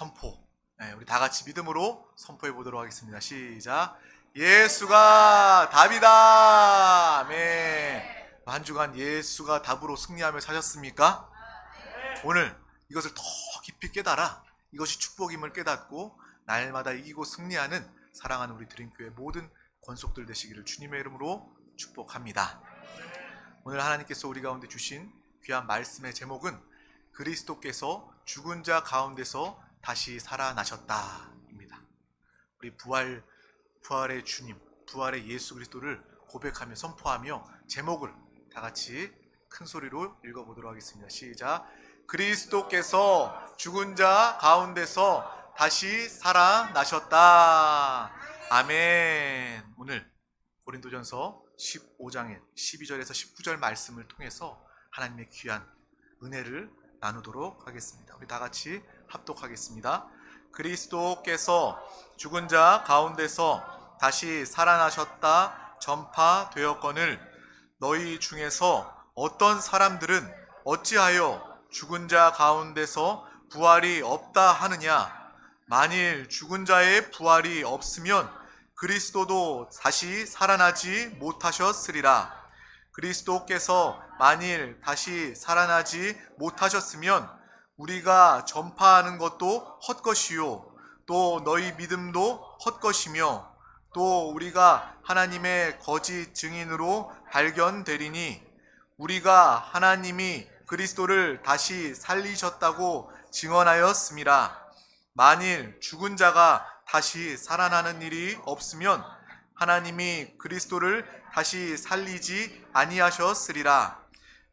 선포. 우리 다 같이 믿음으로 선포해 보도록 하겠습니다. 시작. 예수가 답이다. 아멘. 한 주간 예수가 답으로 승리하며 사셨습니까? 오늘 이것을 더 깊이 깨달아 이것이 축복임을 깨닫고 날마다 이기고 승리하는 사랑하는 우리 드림교회 모든 권속들 되시기를 주님의 이름으로 축복합니다. 오늘 하나님께서 우리 가운데 주신 귀한 말씀의 제목은 그리스도께서 죽은 자 가운데서 다시 살아나셨다 입니다. 우리 부활의 주님, 부활의 예수 그리스도를 고백하며 선포하며 제목을 다 같이 큰 소리로 읽어보도록 하겠습니다. 시작. 그리스도께서 죽은 자 가운데서 다시 살아나셨다. 아멘. 오늘 고린도전서 15장의 12절에서 19절 말씀을 통해서 하나님의 귀한 은혜를 나누도록 하겠습니다. 우리 다 같이 합독하겠습니다. 그리스도께서 죽은 자 가운데서 다시 살아나셨다 전파되었거늘 너희 중에서 어떤 사람들은 어찌하여 죽은 자 가운데서 부활이 없다 하느냐. 만일 죽은 자의 부활이 없으면 그리스도도 다시 살아나지 못하셨으리라. 그리스도께서 만일 다시 살아나지 못하셨으면 우리가 전파하는 것도 헛것이요 또 너희 믿음도 헛것이며 또 우리가 하나님의 거짓 증인으로 발견되리니 우리가 하나님이 그리스도를 다시 살리셨다고 증언하였음이라. 만일 죽은 자가 다시 살아나는 일이 없으면 하나님이 그리스도를 다시 살리지 아니하셨으리라.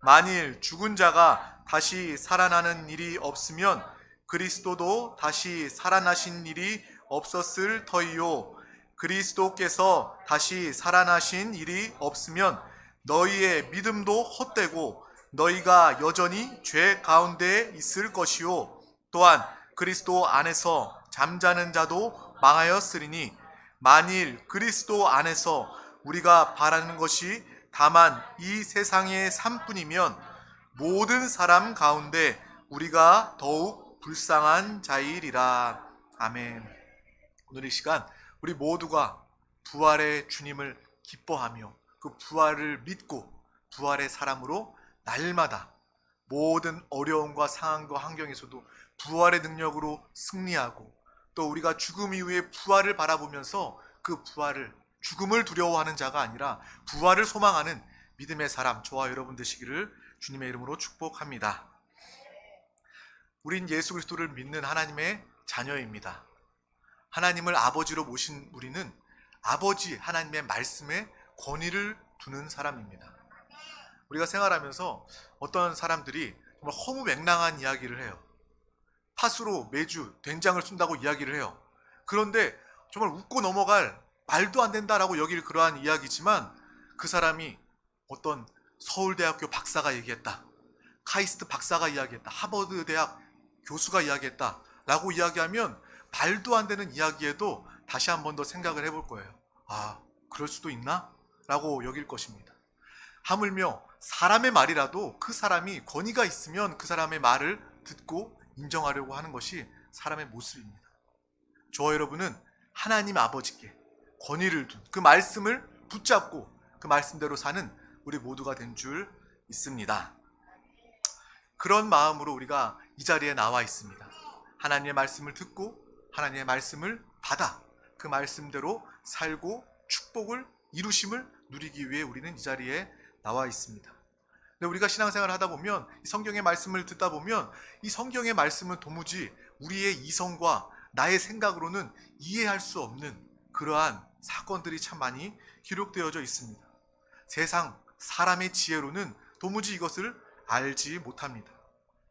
만일 죽은 자가 다시 살아나는 일이 없으면 그리스도도 다시 살아나신 일이 없었을 터이요. 그리스도께서 다시 살아나신 일이 없으면 너희의 믿음도 헛되고 너희가 여전히 죄 가운데 있을 것이요. 또한 그리스도 안에서 잠자는 자도 망하였으리니 만일 그리스도 안에서 우리가 바라는 것이 다만 이 세상의 삶뿐이면 모든 사람 가운데 우리가 더욱 불쌍한 자이리라. 아멘. 오늘 이 시간 우리 모두가 부활의 주님을 기뻐하며 그 부활을 믿고 부활의 사람으로 날마다 모든 어려움과 상황과 환경에서도 부활의 능력으로 승리하고 또 우리가 죽음 이후에 부활을 바라보면서 그 부활을 죽음을 두려워하는 자가 아니라 부활을 소망하는 믿음의 사람 저와 여러분 되시기를 주님의 이름으로 축복합니다. 우린 예수 그리스도를 믿는 하나님의 자녀입니다. 하나님을 아버지로 모신 우리는 아버지 하나님의 말씀에 권위를 두는 사람입니다. 우리가 생활하면서 어떤 사람들이 정말 허무맹랑한 이야기를 해요. 팥으로 매주 된장을 쓴다고 이야기를 해요. 그런데 정말 웃고 넘어갈 말도 안 된다라고 여길 그러한 이야기지만 그 사람이 어떤 서울대학교 박사가 얘기했다, 카이스트 박사가 이야기했다, 하버드 대학 교수가 이야기했다 라고 이야기하면 말도 안 되는 이야기에도 다시 한 번 더 생각을 해볼 거예요. 아, 그럴 수도 있나? 라고 여길 것입니다. 하물며 사람의 말이라도 그 사람이 권위가 있으면 그 사람의 말을 듣고 인정하려고 하는 것이 사람의 모습입니다. 저와 여러분은 하나님 아버지께 권위를 둔 그 말씀을 붙잡고 그 말씀대로 사는 우리 모두가 된 줄 믿습니다. 그런 마음으로 우리가 이 자리에 나와 있습니다. 하나님의 말씀을 듣고 하나님의 말씀을 받아 그 말씀대로 살고 축복을 이루심을 누리기 위해 우리는 이 자리에 나와 있습니다. 근데 우리가 신앙생활을 하다 보면 이 성경의 말씀을 듣다 보면 이 성경의 말씀은 도무지 우리의 이성과 나의 생각으로는 이해할 수 없는 그러한 사건들이 참 많이 기록되어져 있습니다. 세상 사람의 지혜로는 도무지 이것을 알지 못합니다.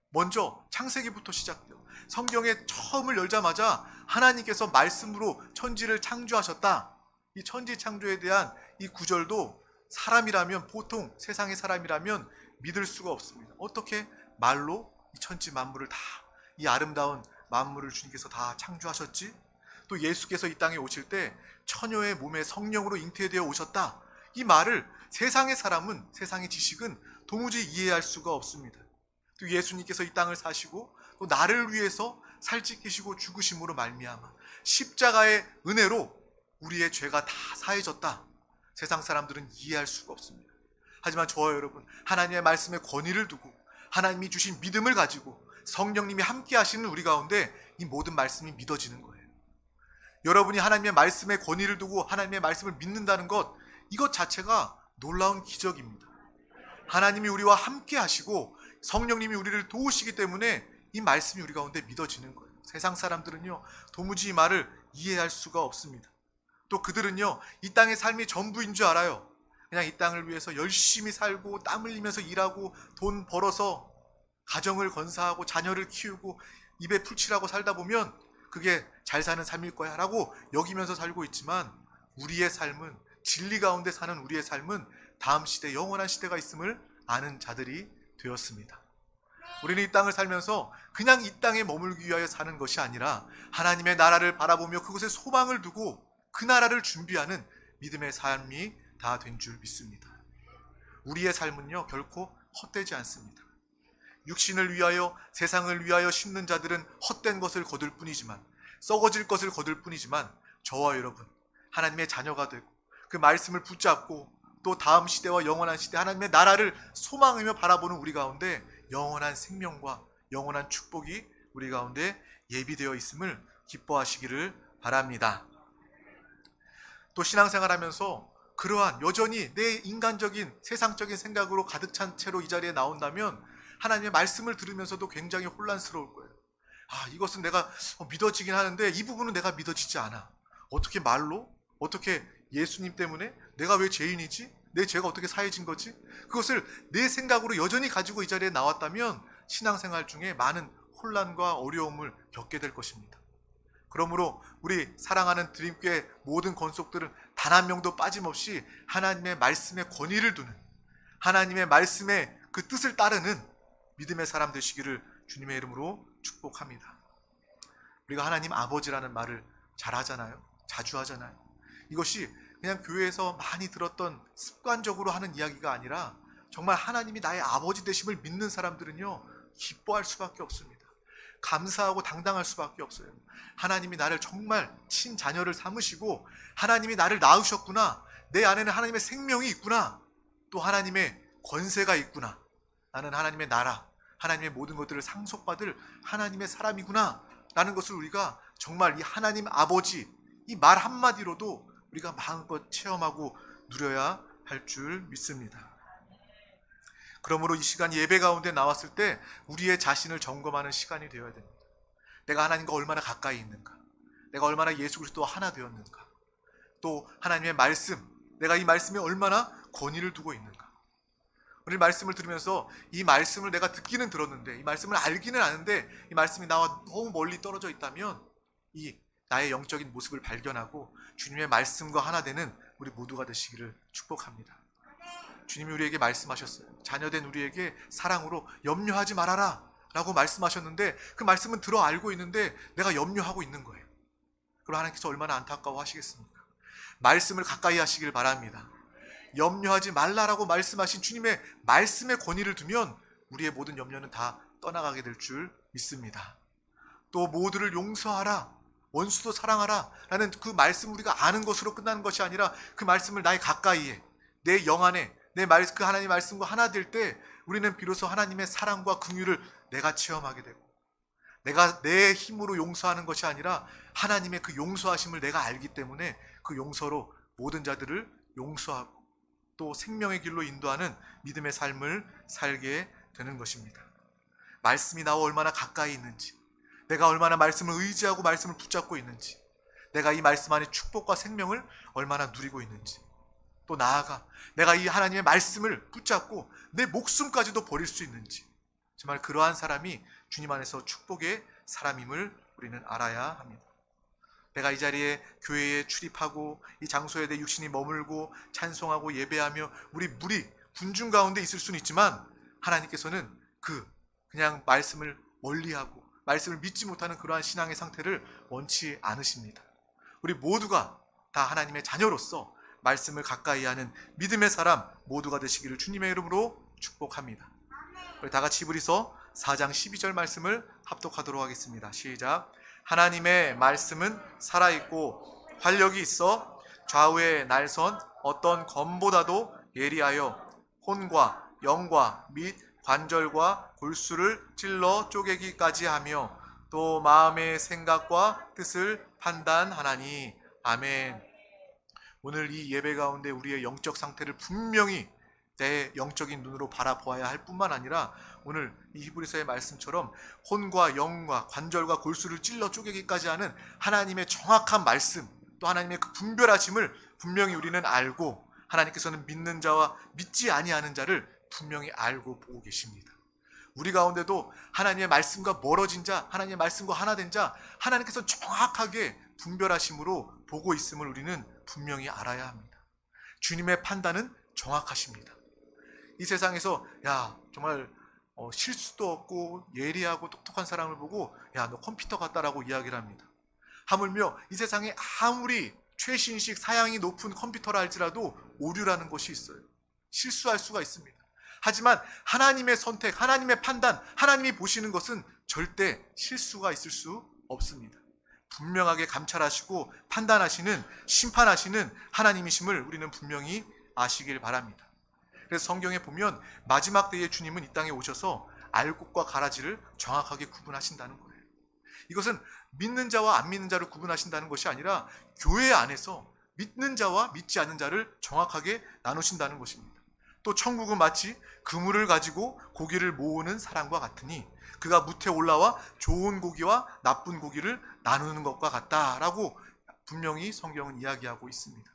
먼저 창세기부터 시작돼요. 성경의 처음을 열자마자 하나님께서 말씀으로 천지를 창조하셨다. 이 천지 창조에 대한 이 구절도 사람이라면, 보통 세상의 사람이라면 믿을 수가 없습니다. 어떻게 말로 이 천지 만물을 다, 이 아름다운 만물을 주님께서 다 창조하셨지? 또 예수께서 이 땅에 오실 때 처녀의 몸에 성령으로 잉태되어 오셨다. 이 말을 세상의 사람은, 세상의 지식은 도무지 이해할 수가 없습니다. 또 예수님께서 이 땅을 사시고 또 나를 위해서 살찌키시고 죽으심으로 말미암아 십자가의 은혜로 우리의 죄가 다 사해졌다. 세상 사람들은 이해할 수가 없습니다. 하지만 저와 여러분, 하나님의 말씀에 권위를 두고 하나님이 주신 믿음을 가지고 성령님이 함께 하시는 우리 가운데 이 모든 말씀이 믿어지는 거예요. 여러분이 하나님의 말씀에 권위를 두고 하나님의 말씀을 믿는다는 것, 이것 자체가 놀라운 기적입니다. 하나님이 우리와 함께 하시고 성령님이 우리를 도우시기 때문에 이 말씀이 우리 가운데 믿어지는 거예요. 세상 사람들은요, 도무지 이 말을 이해할 수가 없습니다. 또 그들은요, 이 땅의 삶이 전부인 줄 알아요. 그냥 이 땅을 위해서 열심히 살고 땀 흘리면서 일하고 돈 벌어서 가정을 건사하고 자녀를 키우고 입에 풀칠하고 살다 보면 그게 잘 사는 삶일 거야 라고 여기면서 살고 있지만, 우리의 삶은, 진리 가운데 사는 우리의 삶은 다음 시대, 영원한 시대가 있음을 아는 자들이 되었습니다. 우리는 이 땅을 살면서 그냥 이 땅에 머물기 위하여 사는 것이 아니라 하나님의 나라를 바라보며 그곳에 소망을 두고 그 나라를 준비하는 믿음의 삶이 다 된 줄 믿습니다. 우리의 삶은요, 결코 헛되지 않습니다. 육신을 위하여, 세상을 위하여 심는 자들은 헛된 것을 거둘 뿐이지만, 썩어질 것을 거둘 뿐이지만, 저와 여러분, 하나님의 자녀가 되고 그 말씀을 붙잡고 또 다음 시대와 영원한 시대, 하나님의 나라를 소망하며 바라보는 우리 가운데 영원한 생명과 영원한 축복이 우리 가운데 예비되어 있음을 기뻐하시기를 바랍니다. 또 신앙생활하면서 그러한 여전히 내 인간적인 세상적인 생각으로 가득 찬 채로 이 자리에 나온다면 하나님의 말씀을 들으면서도 굉장히 혼란스러울 거예요. 이것은 내가 믿어지긴 하는데 이 부분은 내가 믿어지지 않아. 어떻게 말로? 어떻게 예수님 때문에? 내가 왜 죄인이지? 내 죄가 어떻게 사해진 거지? 그것을 내 생각으로 여전히 가지고 이 자리에 나왔다면 신앙생활 중에 많은 혼란과 어려움을 겪게 될 것입니다. 그러므로 우리 사랑하는 드림교회 모든 권속들은 단 한 명도 빠짐없이 하나님의 말씀에 권위를 두는, 하나님의 말씀에 그 뜻을 따르는 믿음의 사람 되시기를 주님의 이름으로 축복합니다. 우리가 하나님 아버지라는 말을 잘 하잖아요. 자주 하잖아요. 이것이 그냥 교회에서 많이 들었던 습관적으로 하는 이야기가 아니라 정말 하나님이 나의 아버지 되심을 믿는 사람들은요, 기뻐할 수밖에 없습니다. 감사하고 당당할 수밖에 없어요. 하나님이 나를 정말 친자녀를 삼으시고 하나님이 나를 낳으셨구나. 내 안에는 하나님의 생명이 있구나. 또 하나님의 권세가 있구나. 나는 하나님의 나라, 하나님의 모든 것들을 상속받을 하나님의 사람이구나 라는 것을 우리가 정말 이 하나님 아버지, 이 말 한마디로도 우리가 마음껏 체험하고 누려야 할 줄 믿습니다. 그러므로 이 시간 예배 가운데 나왔을 때 우리의 자신을 점검하는 시간이 되어야 됩니다. 내가 하나님과 얼마나 가까이 있는가? 내가 얼마나 예수 그리스도와 하나 되었는가? 또 하나님의 말씀, 내가 이 말씀에 얼마나 권위를 두고 있는가? 오늘 말씀을 들으면서 이 말씀을 내가 듣기는 들었는데, 이 말씀을 알기는 아는데 이 말씀이 나와 너무 멀리 떨어져 있다면 이 나의 영적인 모습을 발견하고 주님의 말씀과 하나 되는 우리 모두가 되시기를 축복합니다. 주님이 우리에게 말씀하셨어요. 자녀된 우리에게 사랑으로 염려하지 말아라 라고 말씀하셨는데, 그 말씀은 들어 알고 있는데 내가 염려하고 있는 거예요. 그럼 하나님께서 얼마나 안타까워 하시겠습니까? 말씀을 가까이 하시길 바랍니다. 염려하지 말라라고 말씀하신 주님의 말씀에 권위를 두면 우리의 모든 염려는 다 떠나가게 될 줄 믿습니다. 또 모두를 용서하라, 원수도 사랑하라 라는 그 말씀, 우리가 아는 것으로 끝나는 것이 아니라 그 말씀을 나의 가까이에, 내 영 안에 그 하나님의 말씀과 하나 될 때 우리는 비로소 하나님의 사랑과 긍휼을 내가 체험하게 되고, 내가 내 힘으로 용서하는 것이 아니라 하나님의 그 용서하심을 내가 알기 때문에 그 용서로 모든 자들을 용서하고 또 생명의 길로 인도하는 믿음의 삶을 살게 되는 것입니다. 말씀이 나와 얼마나 가까이 있는지, 내가 얼마나 말씀을 의지하고 말씀을 붙잡고 있는지, 내가 이 말씀 안에 축복과 생명을 얼마나 누리고 있는지, 또 나아가 내가 이 하나님의 말씀을 붙잡고 내 목숨까지도 버릴 수 있는지, 정말 그러한 사람이 주님 안에서 축복의 사람임을 우리는 알아야 합니다. 내가 이 자리에 교회에 출입하고 이 장소에 내 육신이 머물고 찬송하고 예배하며 우리 무리 군중 가운데 있을 수는 있지만, 하나님께서는 그냥 말씀을 멀리하고 말씀을 믿지 못하는 그러한 신앙의 상태를 원치 않으십니다. 우리 모두가 다 하나님의 자녀로서 말씀을 가까이 하는 믿음의 사람 모두가 되시기를 주님의 이름으로 축복합니다. 우리 다 같이 히브리서 4장 12절 말씀을 합독하도록 하겠습니다. 시작. 하나님의 말씀은 살아있고 활력이 있어 좌우의 날선 어떤 검보다도 예리하여 혼과 영과 및 관절과 골수를 찔러 쪼개기까지 하며 또 마음의 생각과 뜻을 판단하나니. 아멘. 오늘 이 예배 가운데 우리의 영적 상태를 분명히 내 영적인 눈으로 바라보아야 할 뿐만 아니라 오늘 이 히브리서의 말씀처럼 혼과 영과 관절과 골수를 찔러 쪼개기까지 하는 하나님의 정확한 말씀, 또 하나님의 그 분별하심을 분명히 우리는 알고, 하나님께서는 믿는 자와 믿지 아니하는 자를 분명히 알고 보고 계십니다. 우리 가운데도 하나님의 말씀과 멀어진 자, 하나님의 말씀과 하나 된 자, 하나님께서 정확하게 분별하심으로 보고 있음을 우리는 분명히 알아야 합니다. 주님의 판단은 정확하십니다. 이 세상에서 정말 실수도 없고 예리하고 똑똑한 사람을 보고 너 컴퓨터 같다라고 이야기를 합니다. 하물며 이 세상에 아무리 최신식 사양이 높은 컴퓨터라 할지라도 오류라는 것이 있어요. 실수할 수가 있습니다. 하지만 하나님의 선택, 하나님의 판단, 하나님이 보시는 것은 절대 실수가 있을 수 없습니다. 분명하게 감찰하시고 판단하시는, 심판하시는 하나님이심을 우리는 분명히 아시길 바랍니다. 그래서 성경에 보면 마지막 때에 주님은 이 땅에 오셔서 알곡과 가라지를 정확하게 구분하신다는 거예요. 이것은 믿는 자와 안 믿는 자를 구분하신다는 것이 아니라 교회 안에서 믿는 자와 믿지 않는 자를 정확하게 나누신다는 것입니다. 또 천국은 마치 그물을 가지고 고기를 모으는 사람과 같으니 그가 무태 올라와 좋은 고기와 나쁜 고기를 나누는 것과 같다라고 분명히 성경은 이야기하고 있습니다.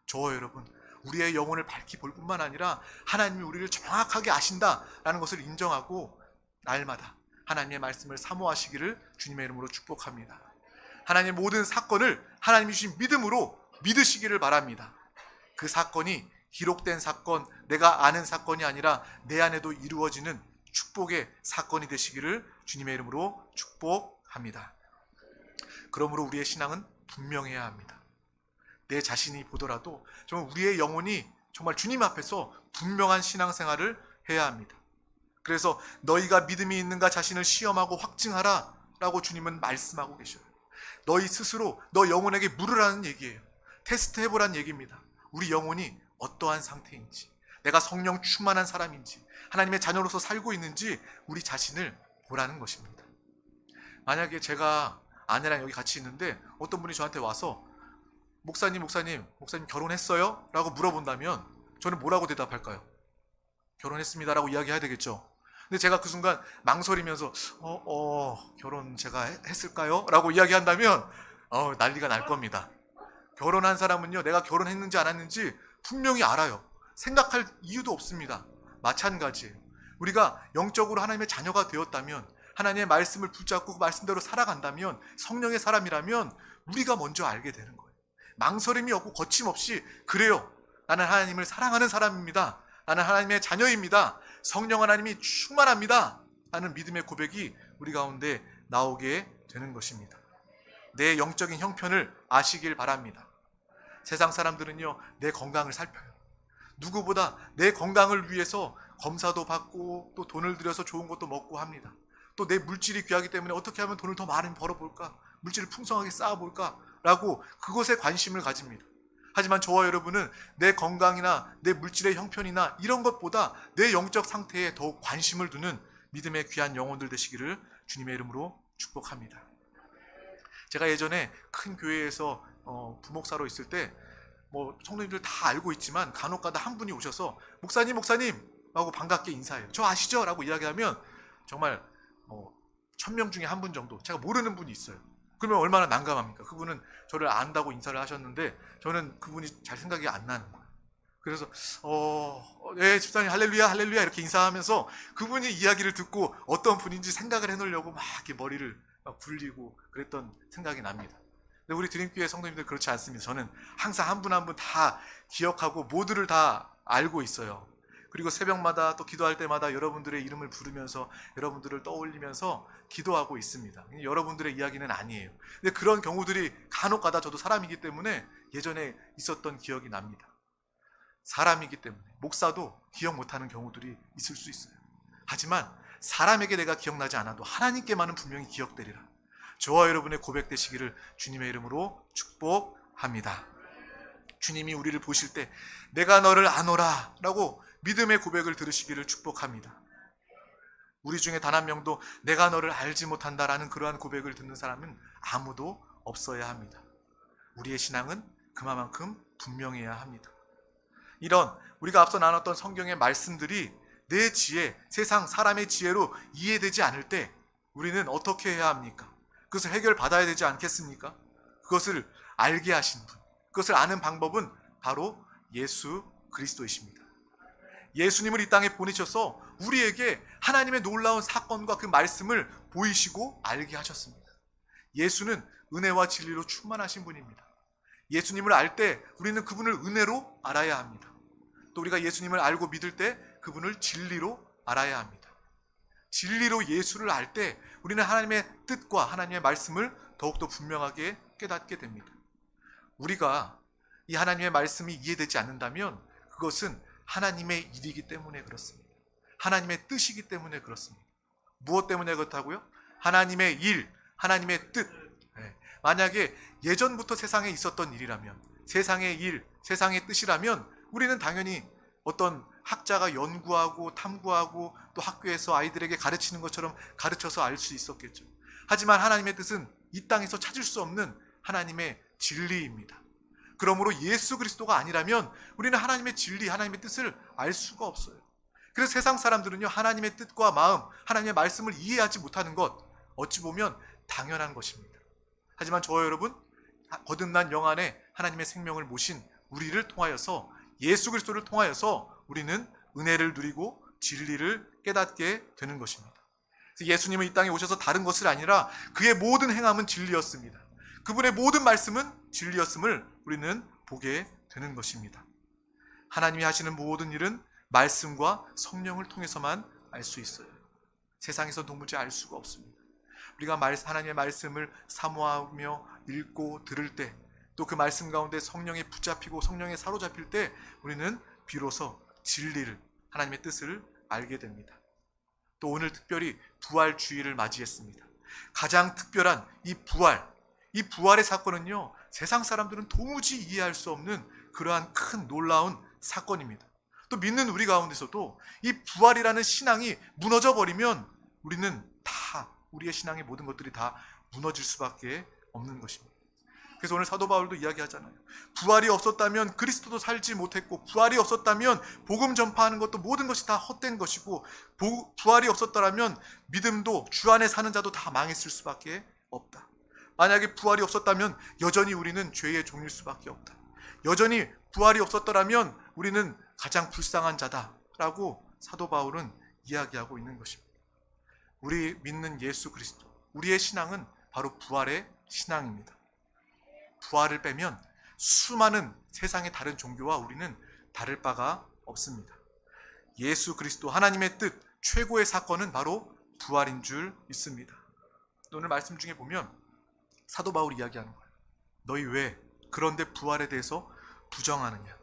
저와 여러분, 우리의 영혼을 밝히 볼 뿐만 아니라 하나님이 우리를 정확하게 아신다라는 것을 인정하고 날마다 하나님의 말씀을 사모하시기를 주님의 이름으로 축복합니다. 하나님의 모든 사건을 하나님이 주신 믿음으로 믿으시기를 바랍니다. 그 사건이 기록된 사건, 내가 아는 사건이 아니라 내 안에도 이루어지는 축복의 사건이 되시기를 주님의 이름으로 축복합니다. 그러므로 우리의 신앙은 분명해야 합니다. 내 자신이 보더라도 정말 우리의 영혼이 정말 주님 앞에서 분명한 신앙생활을 해야 합니다. 그래서 너희가 믿음이 있는가 자신을 시험하고 확증하라 라고 주님은 말씀하고 계셔요. 너희 스스로 너 영혼에게 물으라는 얘기예요. 테스트 해보라는 얘기입니다. 우리 영혼이 어떠한 상태인지, 내가 성령 충만한 사람인지, 하나님의 자녀로서 살고 있는지 우리 자신을 보라는 것입니다. 만약에 제가 아내랑 여기 같이 있는데 어떤 분이 저한테 와서 목사님 결혼했어요? 라고 물어본다면 저는 뭐라고 대답할까요? 결혼했습니다 라고 이야기해야 되겠죠. 근데 제가 그 순간 망설이면서 결혼 제가 했을까요? 라고 이야기한다면 난리가 날 겁니다. 결혼한 사람은요, 내가 결혼했는지 안 했는지 분명히 알아요. 생각할 이유도 없습니다. 마찬가지예요. 우리가 영적으로 하나님의 자녀가 되었다면, 하나님의 말씀을 붙잡고 그 말씀대로 살아간다면, 성령의 사람이라면 우리가 먼저 알게 되는 거예요. 망설임이 없고 거침없이 그래요. 나는 하나님을 사랑하는 사람입니다. 나는 하나님의 자녀입니다. 성령 하나님이 충만합니다. 라는 믿음의 고백이 우리 가운데 나오게 되는 것입니다. 내 영적인 형편을 아시길 바랍니다. 세상 사람들은요, 내 건강을 살펴요. 누구보다 내 건강을 위해서 검사도 받고 또 돈을 들여서 좋은 것도 먹고 합니다. 또 내 물질이 귀하기 때문에 어떻게 하면 돈을 더 많이 벌어볼까? 물질을 풍성하게 쌓아볼까? 라고 그것에 관심을 가집니다. 하지만 저와 여러분은 내 건강이나 내 물질의 형편이나 이런 것보다 내 영적 상태에 더욱 관심을 두는 믿음의 귀한 영혼들 되시기를 주님의 이름으로 축복합니다. 제가 예전에 큰 교회에서 부목사로 있을 때 성도님들 다 알고 있지만 간혹가다 한 분이 오셔서 목사님 하고 반갑게 인사해요. 저 아시죠? 라고 이야기하면 정말 1000명 중에 한 분 정도, 제가 모르는 분이 있어요. 그러면 얼마나 난감합니까? 그분은 저를 안다고 인사를 하셨는데 저는 그분이 잘 생각이 안 나는 거예요. 그래서 네 집사님 할렐루야 이렇게 인사하면서 그분이 이야기를 듣고 어떤 분인지 생각을 해놓으려고 막 이렇게 머리를 막 굴리고 그랬던 생각이 납니다. 근데 우리 드림교회 성도님들 그렇지 않습니다. 저는 항상 한 분 한 분 다 기억하고 모두를 다 알고 있어요. 그리고 새벽마다 또 기도할 때마다 여러분들의 이름을 부르면서 여러분들을 떠올리면서 기도하고 있습니다. 여러분들의 이야기는 아니에요. 근데 그런 경우들이 간혹가다 저도 사람이기 때문에 예전에 있었던 기억이 납니다. 사람이기 때문에 목사도 기억 못하는 경우들이 있을 수 있어요. 하지만 사람에게 내가 기억나지 않아도 하나님께만은 분명히 기억되리라. 저와 여러분의 고백되시기를 주님의 이름으로 축복합니다. 주님이 우리를 보실 때 내가 너를 아노라 라고 믿음의 고백을 들으시기를 축복합니다. 우리 중에 단 한 명도 내가 너를 알지 못한다라는 그러한 고백을 듣는 사람은 아무도 없어야 합니다. 우리의 신앙은 그만큼 분명해야 합니다. 이런 우리가 앞서 나눴던 성경의 말씀들이 내 지혜, 세상 사람의 지혜로 이해되지 않을 때 우리는 어떻게 해야 합니까? 그것을 해결받아야 되지 않겠습니까? 그것을 알게 하신 분, 그것을 아는 방법은 바로 예수 그리스도이십니다. 예수님을 이 땅에 보내셔서 우리에게 하나님의 놀라운 사건과 그 말씀을 보이시고 알게 하셨습니다. 예수는 은혜와 진리로 충만하신 분입니다. 예수님을 알 때 우리는 그분을 은혜로 알아야 합니다. 또 우리가 예수님을 알고 믿을 때 그분을 진리로 알아야 합니다. 진리로 예수를 알 때 우리는 하나님의 뜻과 하나님의 말씀을 더욱더 분명하게 깨닫게 됩니다. 우리가 이 하나님의 말씀이 이해되지 않는다면 그것은 하나님의 일이기 때문에 그렇습니다. 하나님의 뜻이기 때문에 그렇습니다. 무엇 때문에 그렇다고요? 하나님의 일, 하나님의 뜻. 만약에 예전부터 세상에 있었던 일이라면, 세상의 일, 세상의 뜻이라면 우리는 당연히 어떤 학자가 연구하고 탐구하고 또 학교에서 아이들에게 가르치는 것처럼 가르쳐서 알 수 있었겠죠. 하지만 하나님의 뜻은 이 땅에서 찾을 수 없는 하나님의 진리입니다. 그러므로 예수 그리스도가 아니라면 우리는 하나님의 진리, 하나님의 뜻을 알 수가 없어요. 그래서 세상 사람들은요, 하나님의 뜻과 마음, 하나님의 말씀을 이해하지 못하는 것, 어찌 보면 당연한 것입니다. 하지만 저와 여러분, 거듭난 영 안에 하나님의 생명을 모신 우리를 통하여서, 예수 그리스도를 통하여서 우리는 은혜를 누리고 진리를 깨닫게 되는 것입니다. 그래서 예수님은 이 땅에 오셔서 다른 것을 아니라 그의 모든 행함은 진리였습니다. 그분의 모든 말씀은 진리였음을 우리는 보게 되는 것입니다. 하나님이 하시는 모든 일은 말씀과 성령을 통해서만 알 수 있어요. 세상에서 도무지 알 수가 없습니다. 우리가 하나님의 말씀을 사모하며 읽고 들을 때, 또 그 말씀 가운데 성령에 붙잡히고 성령에 사로잡힐 때 우리는 비로소 진리를, 하나님의 뜻을 알게 됩니다. 또 오늘 특별히 부활 주일을 맞이했습니다. 가장 특별한 이 부활의 사건은요, 세상 사람들은 도무지 이해할 수 없는 그러한 큰 놀라운 사건입니다. 또 믿는 우리 가운데서도 이 부활이라는 신앙이 무너져 버리면 우리는 다, 우리의 신앙의 모든 것들이 다 무너질 수밖에 없는 것입니다. 그래서 오늘 사도 바울도 이야기하잖아요. 부활이 없었다면 그리스도도 살지 못했고, 부활이 없었다면 복음 전파하는 것도 모든 것이 다 헛된 것이고, 부활이 없었더라면 믿음도 주 안에 사는 자도 다 망했을 수밖에 없다. 만약에 부활이 없었다면 여전히 우리는 죄의 종일 수밖에 없다. 여전히 부활이 없었더라면 우리는 가장 불쌍한 자다라고 사도 바울은 이야기하고 있는 것입니다. 우리 믿는 예수 그리스도, 우리의 신앙은 바로 부활의 신앙입니다. 부활을 빼면 수많은 세상의 다른 종교와 우리는 다를 바가 없습니다. 예수 그리스도, 하나님의 뜻, 최고의 사건은 바로 부활인 줄 믿습니다. 오늘 말씀 중에 보면 사도 바울이 이야기하는 거예요. 너희 왜 그런데 부활에 대해서 부정하느냐.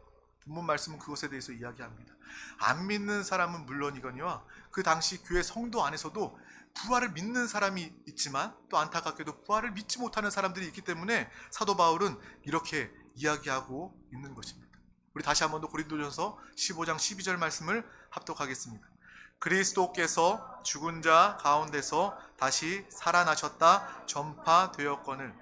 본문 말씀은 그것에 대해서 이야기합니다. 안 믿는 사람은 물론이거니와 그 당시 교회 성도 안에서도 부활을 믿는 사람이 있지만 또 안타깝게도 부활을 믿지 못하는 사람들이 있기 때문에 사도 바울은 이렇게 이야기하고 있는 것입니다. 우리 다시 한번 더 고린도전서 15장 12절 말씀을 합독하겠습니다. 그리스도께서 죽은 자 가운데서 다시 살아나셨다 전파되었거늘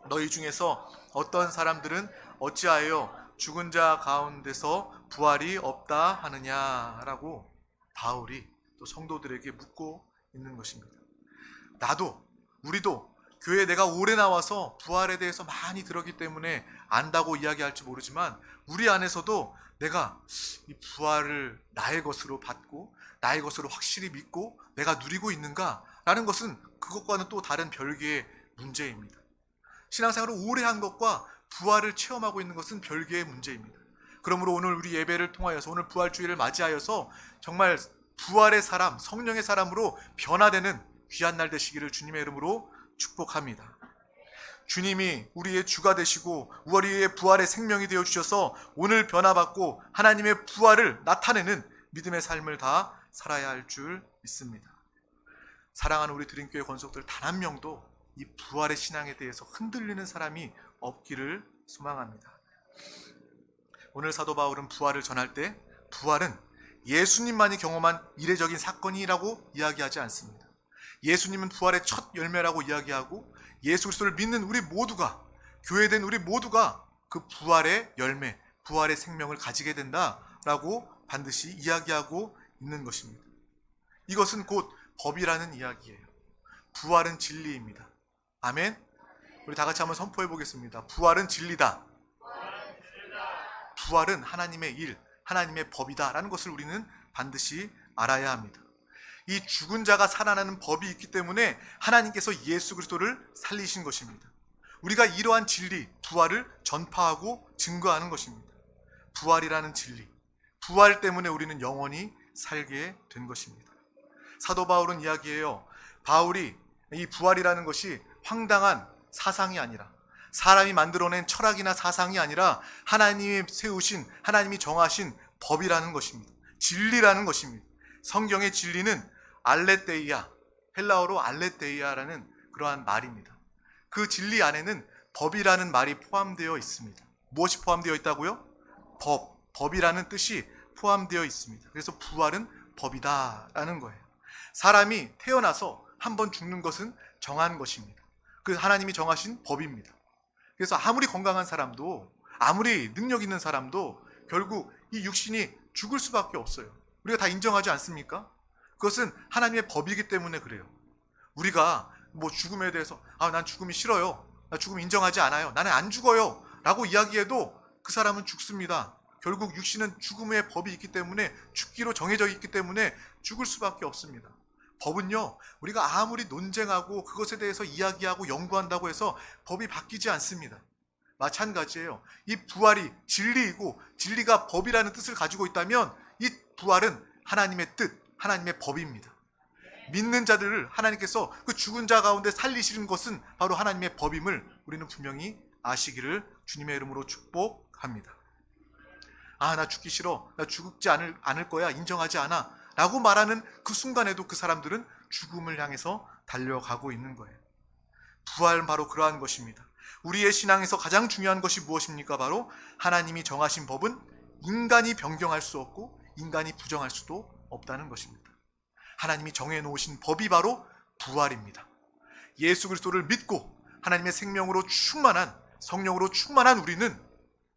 너희 중에서 어떤 사람들은 어찌하여 죽은 자 가운데서 부활이 없다 하느냐라고 바울이 또 성도들에게 묻고 있는 것입니다. 우리도 교회에 내가 오래 나와서 부활에 대해서 많이 들었기 때문에 안다고 이야기할지 모르지만 우리 안에서도 내가 이 부활을 나의 것으로 받고 나의 것으로 확실히 믿고 내가 누리고 있는가라는 것은 그것과는 또 다른 별개의 문제입니다. 신앙생활을 오래 한 것과 부활을 체험하고 있는 것은 별개의 문제입니다. 그러므로 오늘 우리 예배를 통하여서 오늘 부활주의를 맞이하여서 정말 부활의 사람, 성령의 사람으로 변화되는 귀한 날 되시기를 주님의 이름으로 축복합니다. 주님이 우리의 주가 되시고 우리의 부활의 생명이 되어주셔서 오늘 변화받고 하나님의 부활을 나타내는 믿음의 삶을 다 살아야 할 줄 믿습니다. 사랑하는 우리 드림교회 권속들 단 한 명도 이 부활의 신앙에 대해서 흔들리는 사람이 없기를 소망합니다. 오늘 사도 바울은 부활을 전할 때 부활은 예수님만이 경험한 이례적인 사건이라고 이야기하지 않습니다. 예수님은 부활의 첫 열매라고 이야기하고 예수 그리스도를 믿는 우리 모두가, 교회된 우리 모두가 그 부활의 열매, 부활의 생명을 가지게 된다라고 반드시 이야기하고 있는 것입니다. 이것은 곧 법이라는 이야기예요. 부활은 진리입니다. 아멘. 우리 다 같이 한번 선포해 보겠습니다. 부활은 진리다. 부활은 하나님의 일, 하나님의 법이다라는 것을 우리는 반드시 알아야 합니다. 이 죽은 자가 살아나는 법이 있기 때문에 하나님께서 예수 그리스도를 살리신 것입니다. 우리가 이러한 진리, 부활을 전파하고 증거하는 것입니다. 부활이라는 진리, 부활 때문에 우리는 영원히 살게 된 것입니다. 사도 바울은 이야기해요. 바울이 이 부활이라는 것이 황당한 사상이 아니라, 사람이 만들어낸 철학이나 사상이 아니라 하나님이 세우신, 하나님이 정하신 법이라는 것입니다. 진리라는 것입니다. 성경의 진리는 알레테이아, 헬라어로 알레테이아라는 그러한 말입니다. 그 진리 안에는 법이라는 말이 포함되어 있습니다. 무엇이 포함되어 있다고요? 법이라는 뜻이 포함되어 있습니다. 그래서 부활은 법이다라는 거예요. 사람이 태어나서 한번 죽는 것은 정한 것입니다. 그 하나님이 정하신 법입니다. 그래서 아무리 건강한 사람도, 아무리 능력 있는 사람도 결국 이 육신이 죽을 수밖에 없어요. 우리가 다 인정하지 않습니까? 그것은 하나님의 법이기 때문에 그래요. 우리가 뭐 죽음에 대해서 난 죽음이 싫어요, 나 죽음 인정하지 않아요, 나는 안 죽어요 라고 이야기해도 그 사람은 죽습니다. 결국 육신은 죽음의 법이 있기 때문에, 죽기로 정해져 있기 때문에 죽을 수밖에 없습니다. 법은요, 우리가 아무리 논쟁하고 그것에 대해서 이야기하고 연구한다고 해서 법이 바뀌지 않습니다. 마찬가지예요. 이 부활이 진리이고 진리가 법이라는 뜻을 가지고 있다면 이 부활은 하나님의 뜻, 하나님의 법입니다. 믿는 자들을 하나님께서 그 죽은 자 가운데 살리시는 것은 바로 하나님의 법임을 우리는 분명히 아시기를 주님의 이름으로 축복합니다. 나 죽기 싫어, 나 죽지 않을 거야, 인정하지 않아 라고 말하는 그 순간에도 그 사람들은 죽음을 향해서 달려가고 있는 거예요. 부활은 바로 그러한 것입니다. 우리의 신앙에서 가장 중요한 것이 무엇입니까? 바로 하나님이 정하신 법은 인간이 변경할 수 없고 인간이 부정할 수도 없다는 것입니다. 하나님이 정해놓으신 법이 바로 부활입니다. 예수 그리스도를 믿고 하나님의 생명으로 충만한, 성령으로 충만한 우리는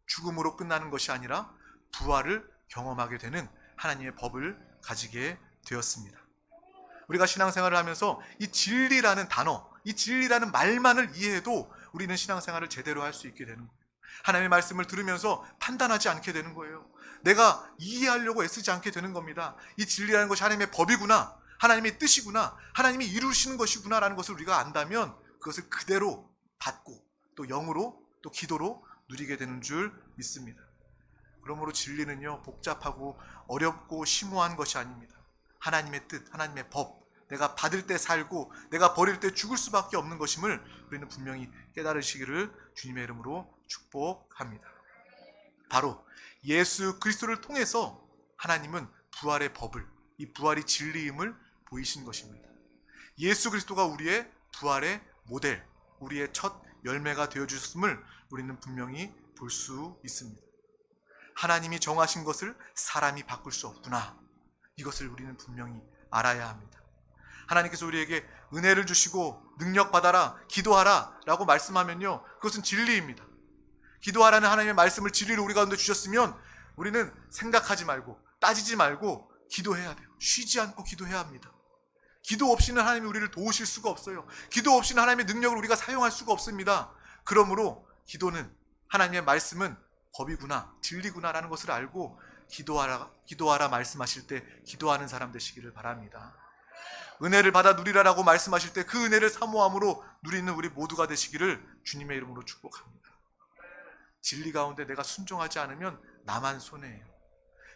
죽음으로 끝나는 것이 아니라 부활을 경험하게 되는 하나님의 법을 가지게 되었습니다. 우리가 신앙생활을 하면서 이 진리라는 단어, 이 진리라는 말만을 이해해도 우리는 신앙생활을 제대로 할 수 있게 되는 거예요. 하나님의 말씀을 들으면서 판단하지 않게 되는 거예요. 내가 이해하려고 애쓰지 않게 되는 겁니다. 이 진리라는 것이 하나님의 법이구나, 하나님의 뜻이구나, 하나님이 이루시는 것이구나 라는 것을 우리가 안다면 그것을 그대로 받고 또 영으로 또 기도로 누리게 되는 줄 믿습니다. 그러므로 진리는요, 복잡하고 어렵고 심오한 것이 아닙니다. 하나님의 뜻, 하나님의 법, 내가 받을 때 살고 내가 버릴 때 죽을 수밖에 없는 것임을 우리는 분명히 깨달으시기를 주님의 이름으로 축복합니다. 바로 예수 그리스도를 통해서 하나님은 부활의 법을, 이 부활이 진리임을 보이신 것입니다. 예수 그리스도가 우리의 부활의 모델, 우리의 첫 열매가 되어주셨음을 우리는 분명히 볼 수 있습니다. 하나님이 정하신 것을 사람이 바꿀 수 없구나, 이것을 우리는 분명히 알아야 합니다. 하나님께서 우리에게 은혜를 주시고 능력 받아라, 기도하라 라고 말씀하면요, 그것은 진리입니다. 기도하라는 하나님의 말씀을 진리로 우리 가운데 주셨으면 우리는 생각하지 말고 따지지 말고 기도해야 돼요. 쉬지 않고 기도해야 합니다. 기도 없이는 하나님이 우리를 도우실 수가 없어요. 기도 없이는 하나님의 능력을 우리가 사용할 수가 없습니다. 그러므로 기도는, 하나님의 말씀은 법이구나, 진리구나 라는 것을 알고 기도하라 말씀하실 때 기도하는 사람 되시기를 바랍니다. 은혜를 받아 누리라라고 말씀하실 때 그 은혜를 사모함으로 누리는 우리 모두가 되시기를 주님의 이름으로 축복합니다. 진리 가운데 내가 순종하지 않으면 나만 손해예요.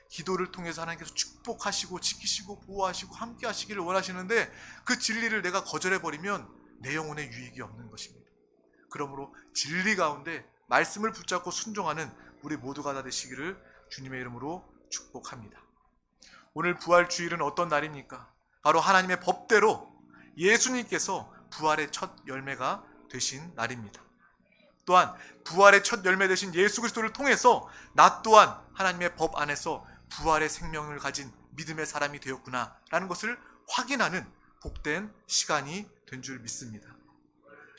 기도를 통해서 하나님께서 축복하시고 지키시고 보호하시고 함께 하시기를 원하시는데 그 진리를 내가 거절해버리면 내 영혼에 유익이 없는 것입니다. 그러므로 진리 가운데 말씀을 붙잡고 순종하는 우리 모두가 다 되시기를 주님의 이름으로 축복합니다. 오늘 부활주일은 어떤 날입니까? 바로 하나님의 법대로 예수님께서 부활의 첫 열매가 되신 날입니다. 또한 부활의 첫 열매 되신 예수 그리스도를 통해서 나 또한 하나님의 법 안에서 부활의 생명을 가진 믿음의 사람이 되었구나 라는 것을 확인하는 복된 시간이 된 줄 믿습니다.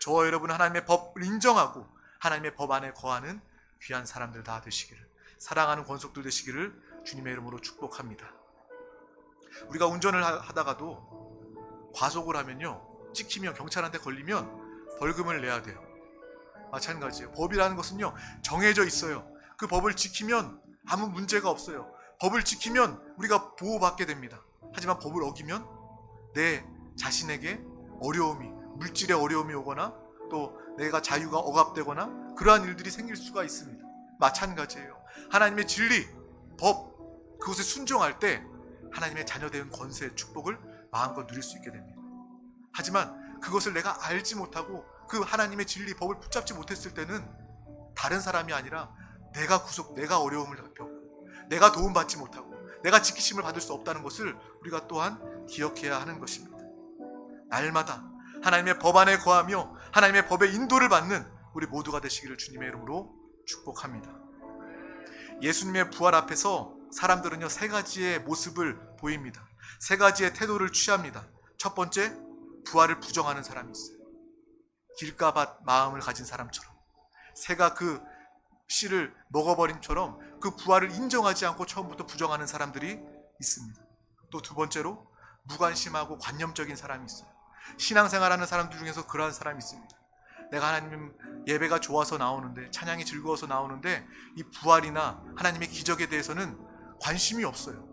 저와 여러분은 하나님의 법을 인정하고 하나님의 법 안에 거하는 귀한 사람들 다 되시기를, 사랑하는 권속들 되시기를 주님의 이름으로 축복합니다. 우리가 운전을 하다가도 과속을 하면요, 찍히면, 경찰한테 걸리면 벌금을 내야 돼요. 마찬가지예요. 법이라는 것은요, 정해져 있어요. 그 법을 지키면 아무 문제가 없어요. 법을 지키면 우리가 보호받게 됩니다. 하지만 법을 어기면 내 자신에게 어려움이, 물질의 어려움이 오거나 또 내가 자유가 억압되거나 그러한 일들이 생길 수가 있습니다. 마찬가지예요. 하나님의 진리, 법, 그것에 순종할 때 하나님의 자녀된 권세, 축복을 마음껏 누릴 수 있게 됩니다. 하지만 그것을 내가 알지 못하고 그 하나님의 진리, 법을 붙잡지 못했을 때는 다른 사람이 아니라 내가 어려움을 겪고 내가 도움받지 못하고 내가 지키심을 받을 수 없다는 것을 우리가 또한 기억해야 하는 것입니다. 날마다 하나님의 법 안에 거하며 하나님의 법의 인도를 받는 우리 모두가 되시기를 주님의 이름으로 축복합니다. 예수님의 부활 앞에서 사람들은요, 세 가지의 모습을 보입니다. 세 가지의 태도를 취합니다. 첫 번째, 부활을 부정하는 사람이 있어요. 길가밭 마음을 가진 사람처럼, 새가 그 씨를 먹어버림처럼 그 부활을 인정하지 않고 처음부터 부정하는 사람들이 있습니다. 또 두 번째로, 무관심하고 관념적인 사람이 있어요. 신앙생활하는 사람들 중에서 그러한 사람이 있습니다. 내가 하나님 예배가 좋아서 나오는데, 찬양이 즐거워서 나오는데 이 부활이나 하나님의 기적에 대해서는 관심이 없어요.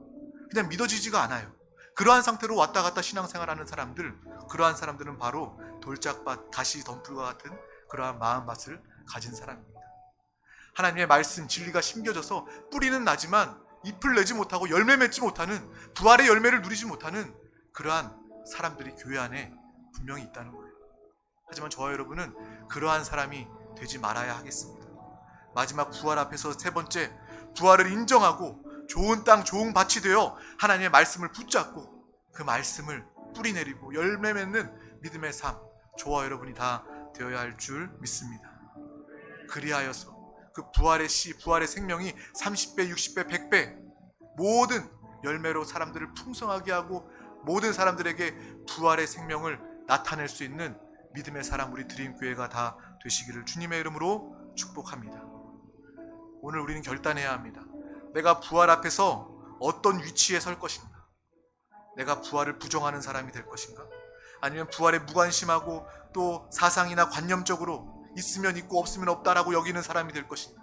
그냥 믿어지지가 않아요. 그러한 상태로 왔다 갔다 신앙생활하는 사람들, 그러한 사람들은 바로 돌짝밭, 가시 덤불과 같은 그러한 마음밭을 가진 사람입니다. 하나님의 말씀, 진리가 심겨져서 뿌리는 나지만 잎을 내지 못하고 열매 맺지 못하는, 부활의 열매를 누리지 못하는 그러한 사람들이 교회 안에 분명히 있다는 거예요. 하지만 저와 여러분은 그러한 사람이 되지 말아야 하겠습니다. 마지막 부활 앞에서 세 번째, 부활을 인정하고 좋은 땅, 좋은 밭이 되어 하나님의 말씀을 붙잡고 그 말씀을 뿌리내리고 열매 맺는 믿음의 삶, 저와 여러분이 다 되어야 할 줄 믿습니다. 그리하여서 그 부활의 씨, 부활의 생명이 30배, 60배, 100배 모든 열매로 사람들을 풍성하게 하고 모든 사람들에게 부활의 생명을 나타낼 수 있는 믿음의 사람, 우리 드림교회가 다 되시기를 주님의 이름으로 축복합니다. 오늘 우리는 결단해야 합니다. 내가 부활 앞에서 어떤 위치에 설 것인가? 내가 부활을 부정하는 사람이 될 것인가? 아니면 부활에 무관심하고 또 사상이나 관념적으로 있으면 있고 없으면 없다라고 여기는 사람이 될 것인가?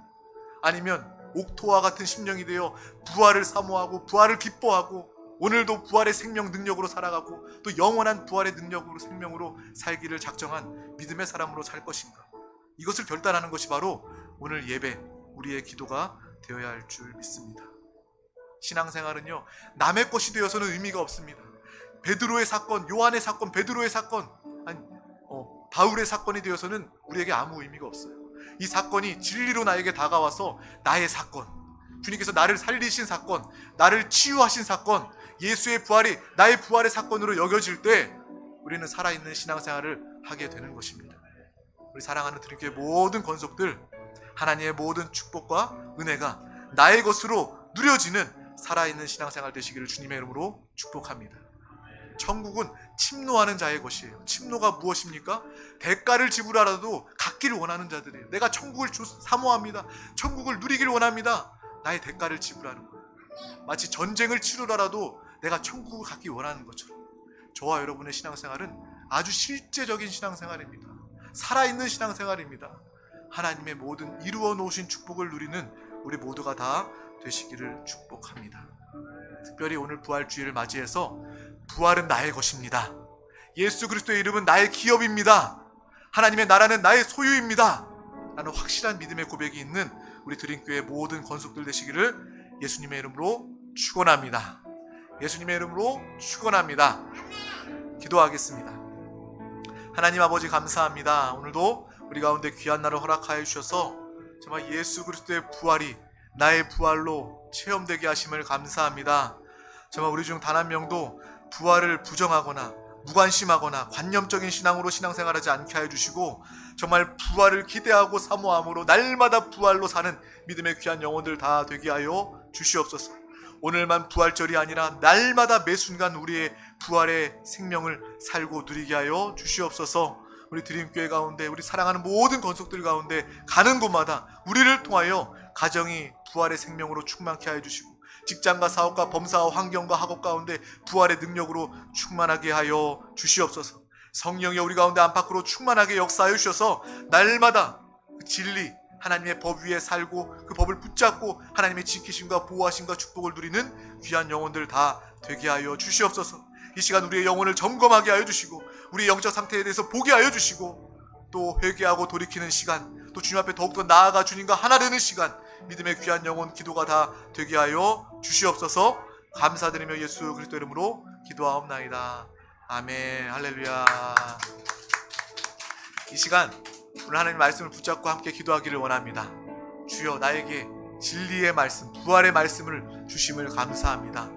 아니면 옥토와 같은 심령이 되어 부활을 사모하고 부활을 기뻐하고 오늘도 부활의 생명 능력으로 살아가고 또 영원한 부활의 능력으로, 생명으로 살기를 작정한 믿음의 사람으로 살 것인가? 이것을 결단하는 것이 바로 오늘 예배, 우리의 기도가 되어야 할 줄 믿습니다. 신앙생활은요, 남의 것이 되어서는 의미가 없습니다. 베드로의 사건, 요한의 사건, 베드로의 사건, 바울의 사건이 되어서는 우리에게 아무 의미가 없어요. 이 사건이 진리로 나에게 다가와서 나의 사건, 주님께서 나를 살리신 사건, 나를 치유하신 사건, 예수의 부활이 나의 부활의 사건으로 여겨질 때 우리는 살아있는 신앙생활을 하게 되는 것입니다. 우리 사랑하는 드림교회 모든 권속들, 하나님의 모든 축복과 은혜가 나의 것으로 누려지는 살아있는 신앙생활 되시기를 주님의 이름으로 축복합니다. 천국은 침노하는 자의 것이에요. 침노가 무엇입니까? 대가를 지불하라도 갖기를 원하는 자들이에요. 내가 천국을 사모합니다. 천국을 누리기를 원합니다. 나의 대가를 지불하는 거예요. 마치 전쟁을 치르더라도 내가 천국을 갖기 원하는 것처럼 저와 여러분의 신앙생활은 아주 실제적인 신앙생활입니다. 살아있는 신앙생활입니다. 하나님의 모든 이루어 놓으신 축복을 누리는 우리 모두가 다 되시기를 축복합니다. 특별히 오늘 부활주의를 맞이해서 부활은 나의 것입니다. 예수 그리스도의 이름은 나의 기업입니다. 하나님의 나라는 나의 소유입니다. 라는 확실한 믿음의 고백이 있는 우리 드림교회 모든 권속들 되시기를 예수님의 이름으로 축원합니다. 예수님의 이름으로 축원합니다. 기도하겠습니다. 하나님 아버지 감사합니다. 오늘도 우리 가운데 귀한 날을 허락하여 주셔서 정말 예수 그리스도의 부활이 나의 부활로 체험되게 하심을 감사합니다. 정말 우리 중 단 한 명도 부활을 부정하거나 무관심하거나 관념적인 신앙으로 신앙생활하지 않게 해주시고 정말 부활을 기대하고 사모함으로 날마다 부활로 사는 믿음의 귀한 영혼들 다 되게 하여 주시옵소서. 오늘만 부활절이 아니라 날마다 매 순간 우리의 부활의 생명을 살고 누리게 하여 주시옵소서. 우리 드림교회 가운데 우리 사랑하는 모든 건속들 가운데 가는 곳마다 우리를 통하여 가정이 부활의 생명으로 충만케 하여 주시고 직장과 사업과 범사와 환경과 학업 가운데 부활의 능력으로 충만하게 하여 주시옵소서. 성령이 우리 가운데 안팎으로 충만하게 역사하여 주셔서 날마다 그 진리 하나님의 법 위에 살고 그 법을 붙잡고 하나님의 지키심과 보호하심과 축복을 누리는 귀한 영혼들 다 되게 하여 주시옵소서. 이 시간 우리의 영혼을 점검하게 하여 주시고 우리의 영적 상태에 대해서 보게 하여 주시고 또 회개하고 돌이키는 시간, 또 주님 앞에 더욱더 나아가 주님과 하나 되는 시간, 믿음의 귀한 영혼 기도가 다 되게 하여 주시옵소서. 감사드리며 예수 그리스도 이름으로 기도하옵나이다. 아멘. 할렐루야. 이 시간 오늘 하나님의 말씀을 붙잡고 함께 기도하기를 원합니다. 주여 나에게 진리의 말씀, 부활의 말씀을 주심을 감사합니다.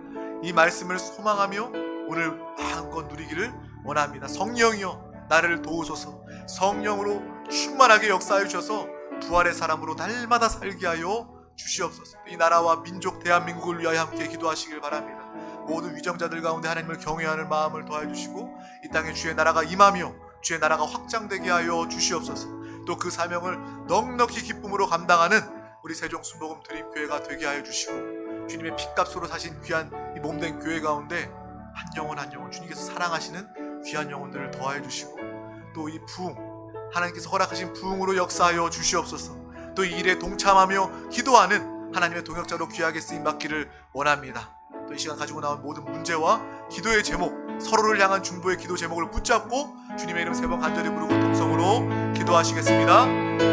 이 말씀을 소망하며 오늘 마음껏 누리기를 원합니다. 성령이여 나를 도우소서. 성령으로 충만하게 역사하여 주셔서 부활의 사람으로 날마다 살게 하여 주시옵소서. 이 나라와 민족 대한민국을 위하여 함께 기도하시길 바랍니다. 모든 위정자들 가운데 하나님을 경외하는 마음을 더해 주시고 이 땅에 주의 나라가 임하며 주의 나라가 확장되게 하여 주시옵소서. 또 그 사명을 넉넉히 기쁨으로 감당하는 우리 세종순복음 드림교회가 되게 하여 주시고 주님의 핏값으로 사신 귀한 이 몸된 교회 가운데 한 영혼 한 영혼 주님께서 사랑하시는 귀한 영혼들을 더하여 주시고 또 이 부흥 하나님께서 허락하신 부흥으로 역사하여 주시옵소서. 또 이 일에 동참하며 기도하는 하나님의 동역자로 귀하게 쓰임받기를 원합니다. 또 이 시간 가지고 나온 모든 문제와 기도의 제목, 서로를 향한 중보의 기도 제목을 붙잡고 주님의 이름 세 번 간절히 부르고 동성으로 기도하시겠습니다.